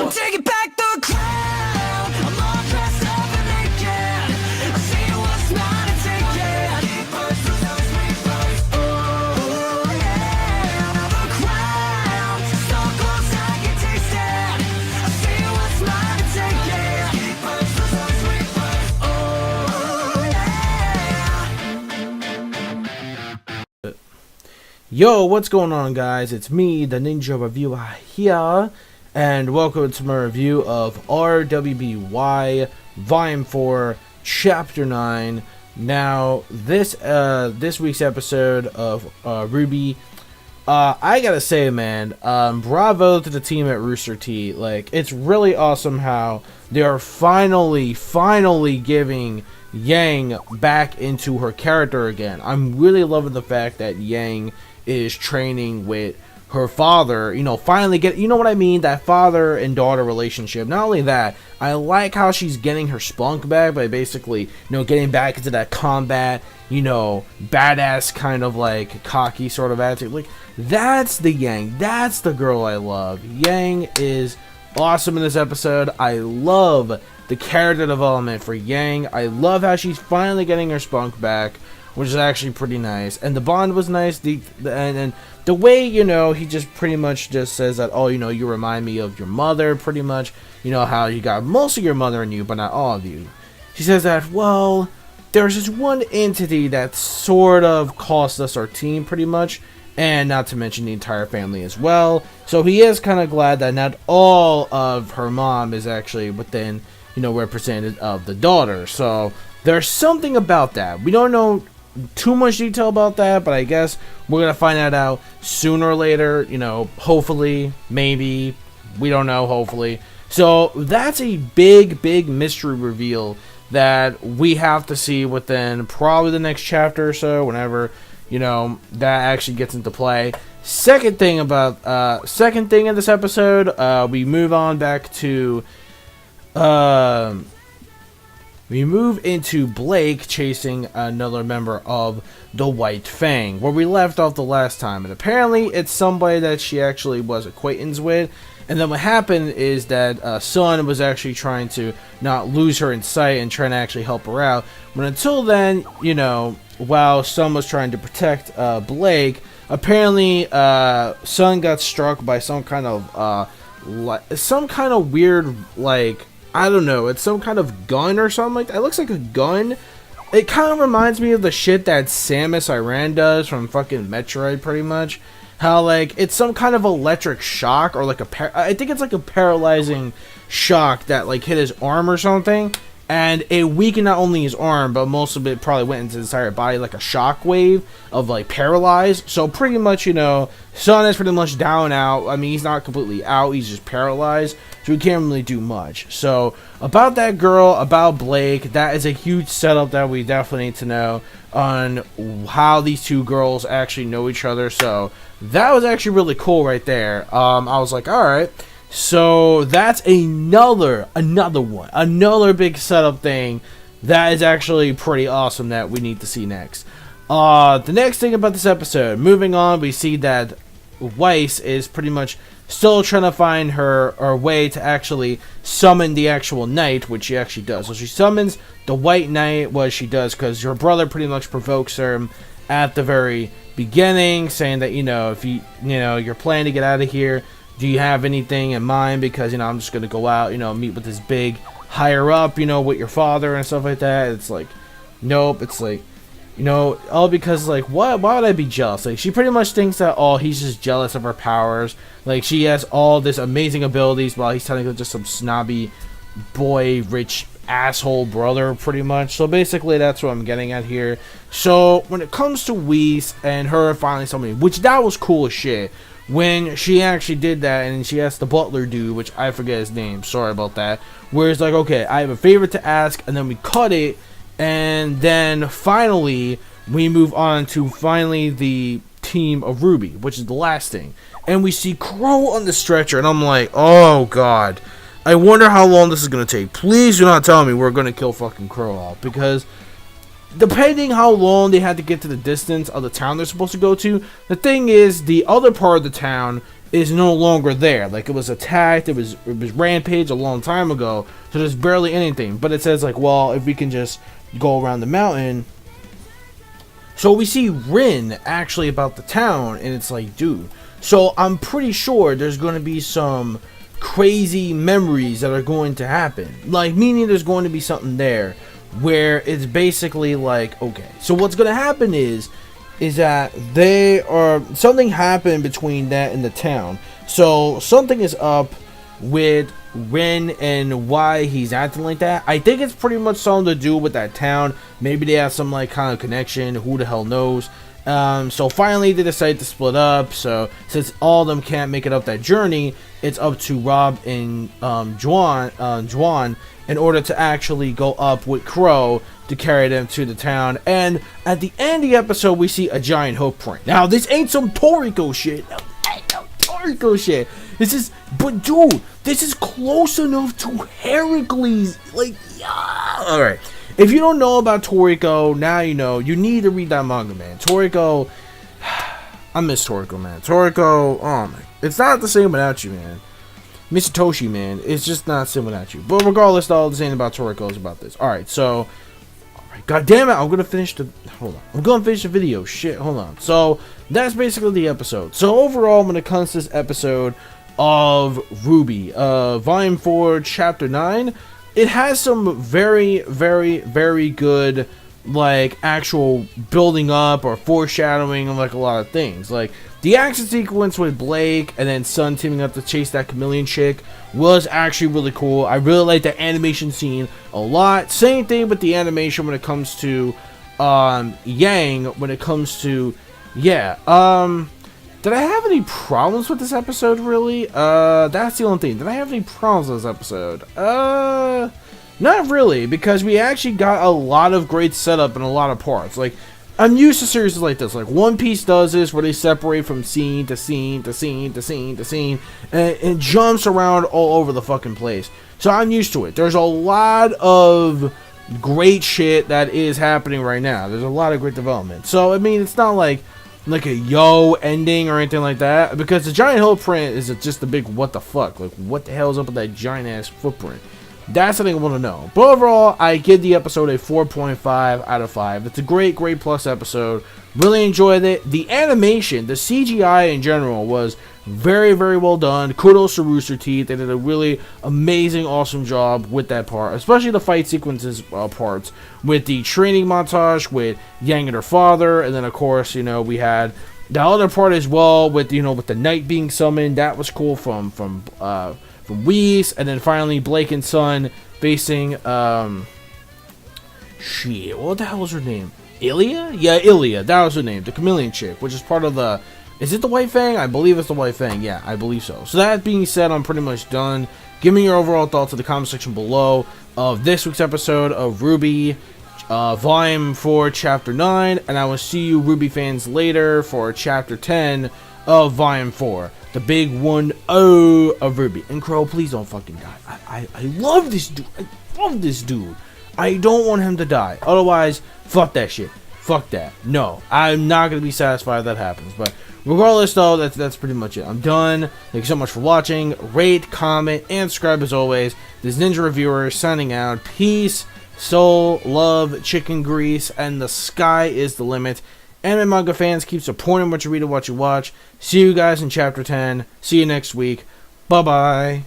I'm taking back the crown. I'm all dressed up and naked. I see what's mine and take it. Oh yeah, the crown. So close I can taste it. I see what's mine and take it. Oh yeah. Yo, what's going on, guys? It's me, the Ninja Reviewer here, and welcome to my review of RWBY Volume 4, Chapter 9. Now, this week's episode of RWBY, I gotta say, man, bravo to the team at Rooster Teeth. Like, it's really awesome how they are finally giving Yang back into her character again. I'm really loving the fact that Yang is training with her father, finally you know what I mean, that father and daughter relationship. Not only that, I like how she's getting her spunk back by basically, getting back into that combat, badass kind of like cocky sort of attitude. Like, that's the Yang, that's the girl I love. Yang is awesome in this episode. I love the character development for Yang. I love how she's finally getting her spunk back, which is actually pretty nice. And the bond was nice. And the way, he just pretty much just says that, oh, you remind me of your mother, pretty much. How you got most of your mother in you, but not all of you. She says that, well, there's this one entity that sort of cost us our team, pretty much. And not to mention the entire family as well. So he is kind of glad that not all of her mom is actually within, represented of the daughter. So there's something about that. We don't know too much detail about that, but I guess we're gonna find that out sooner or later. Hopefully, maybe, we don't know. Hopefully, so that's a big mystery reveal that we have to see within probably the next chapter or so, whenever that actually gets into play. Second thing in this episode, we move on back to we move into Blake chasing another member of the White Fang, where we left off the last time. And apparently it's somebody that she actually was acquaintance with. And then what happened is that Sun was actually trying to not lose her in sight and trying to actually help her out. But until then, while Sun was trying to protect Blake, apparently Sun got struck by some kind of weird, like, I don't know, it's some kind of gun or something like that. It looks like a gun. It kind of reminds me of the shit that Samus Aran does from fucking Metroid, pretty much. How, like, it's some kind of electric shock, or like I think it's like a paralyzing shock that, like, hit his arm or something. And it weakened not only his arm, but most of it probably went into his entire body, like a shock wave of, like, paralyzed. So pretty much, Sun is pretty much down and out. I mean, he's not completely out, he's just paralyzed. So he can't really do much. So about that girl, about Blake, that is a huge setup that we definitely need to know on how these two girls actually know each other. So that was actually really cool right there. I was like, alright. So that's another big setup thing that is actually pretty awesome that we need to see next. The next thing about this episode, moving on, we see that WEISS is pretty much still trying to find her way to actually summon the actual knight, which she actually does. So she summons the White Knight, what she does, because her brother pretty much provokes her at the very beginning, saying that, if you're planning to get out of here, do you have anything in mind? Because, I'm just going to go out, meet with this big higher up, with your father and stuff like that. It's like, nope. It's like, all because, like, why would I be jealous? Like, she pretty much thinks that, oh, he's just jealous of her powers. Like, she has all this amazing abilities while he's technically just some snobby boy, rich asshole brother, pretty much. So basically, that's what I'm getting at here. So when it comes to WEISS and her finally summoning, which that was cool as shit. When she actually did that, and she asked the butler dude, which I forget his name, sorry about that, where it's like, okay, I have a favor to ask, and then we cut it, and then finally, we move on to finally the team of RWBY, which is the last thing, and we see QROW on the stretcher, and I'm like, oh god, I wonder how long this is going to take. Please do not tell me we're going to kill fucking QROW off, because depending how long they had to get to the distance of the town they're supposed to go to, the thing is, the other part of the town is no longer there. Like, it was attacked, it was rampaged a long time ago, so there's barely anything. But it says, like, well, if we can just go around the mountain. So we see Rin actually about the town, and it's like, dude. So I'm pretty sure there's going to be some crazy memories that are going to happen. Like, meaning there's going to be something there where it's basically like, okay, so what's going to happen is that something happened between that and the town. So something is up with Rin and why he's acting like that. I think it's pretty much something to do with that town. Maybe they have some like kind of connection. Who the hell knows? So finally they decide to split up. So since all of them can't make it up that journey, it's up to Rob and Juan in order to actually go up with QROW to carry them to the town. And at the end of the episode, we see a giant hoof print. Now this ain't some Toriko shit. No Toriko shit. This is, but dude, this is close enough to Heracles. Like, yeah. All right. If you don't know about Toriko, now you know. You need to read that manga, man. Toriko, I miss Toriko, man. Toriko, oh my, it's not the same without you, man. Mr. Toshi, man, it's just not the same without you. But regardless, all the same about Toriko is about this. All right, so, all right, god damn it, I'm gonna finish the. Hold on, I'm gonna finish the video. Shit, hold on. So that's basically the episode. So overall, when it comes to this episode of RWBY, Volume 4, Chapter 9. It has some very, very, very good, like, actual building up or foreshadowing of, like, a lot of things. Like, the action sequence with Blake and then Sun teaming up to chase that chameleon chick was actually really cool. I really like the animation scene a lot. Same thing with the animation when it comes to Yang, when it comes to, yeah, did I have any problems with this episode, really? That's the only thing. Did I have any problems with this episode? Not really, because we actually got a lot of great setup in a lot of parts. Like, I'm used to series like this. Like, One Piece does this, where they separate from scene to scene to scene to scene to scene, and it jumps around all over the fucking place. So I'm used to it. There's a lot of great shit that is happening right now. There's a lot of great development. So, I mean, it's not like a yo ending or anything like that, because the giant hoof print is just a big what the fuck. Like, what the hell is up with that giant ass footprint? That's the thing I want to know. But overall, I give the episode a 4.5 out of 5. It's a great plus episode. Really enjoyed it. The animation, the CGI in general, was very, very well done. Kudos to Rooster Teeth. They did a really amazing, awesome job with that part, especially the fight sequences parts, with the training montage with Yang and her father, and then of course, you know, we had the other part as well with, you know, with the knight being summoned. That was cool from WEISS, and then finally Blake and Sun facing shit, what the hell was her name? Ilya? Yeah, Ilya. That was her name. The chameleon chick, which is part of the. Is it the White Fang? I believe it's the White Fang. Yeah, I believe so. So that being said, I'm pretty much done. Give me your overall thoughts in the comment section below of this week's episode of RWBY, Volume 4, Chapter 9, and I will see you RWBY fans later for Chapter 10 of Volume 4. The big 1-0 of RWBY. And QROW, please don't fucking die. I love this dude. I love this dude. I don't want him to die. Otherwise, fuck that shit. Fuck that. No, I'm not going to be satisfied if that happens. But regardless, though, that's pretty much it. I'm done. Thank you so much for watching. Rate, comment, and subscribe as always. This Ninja Reviewer signing out. Peace, soul, love, chicken grease, and the sky is the limit. Anime manga fans, keep supporting what you read and what you watch. See you guys in Chapter 10. See you next week. Bye-bye.